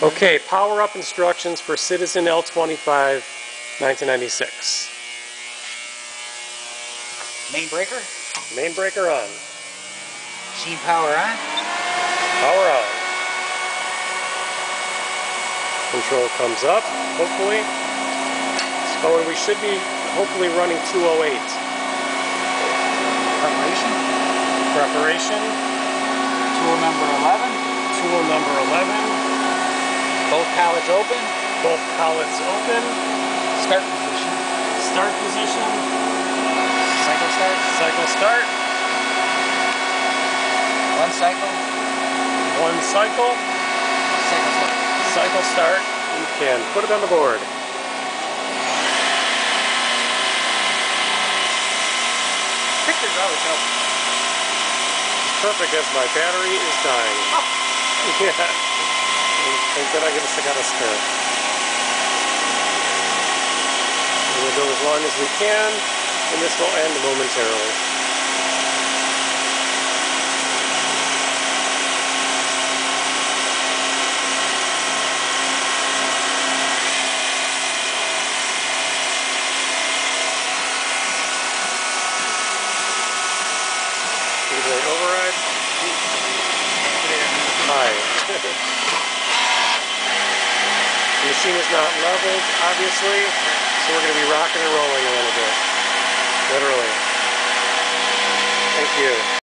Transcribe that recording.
Okay, power-up instructions for Citizen L25 1996. Main breaker. Main breaker on. Machine power on. Power on. Control comes up, hopefully. Oh, and we should be hopefully running 208. Preparation. Preparation. Tool number 11. Tool number 11. Both pallets open. Both pallets open. Start position. Start position. Cycle start. Cycle start. One cycle. One cycle. Cycle start. Cycle start. You can put it on the board. Pictures always help. It's perfect as my battery is dying. Oh. Yeah. Thank God I got a spare. We'll go as long as we can, and this will end momentarily. Override. High. The machine is not leveled, obviously, so we're going to be rocking and rolling a little bit. Literally. Thank you.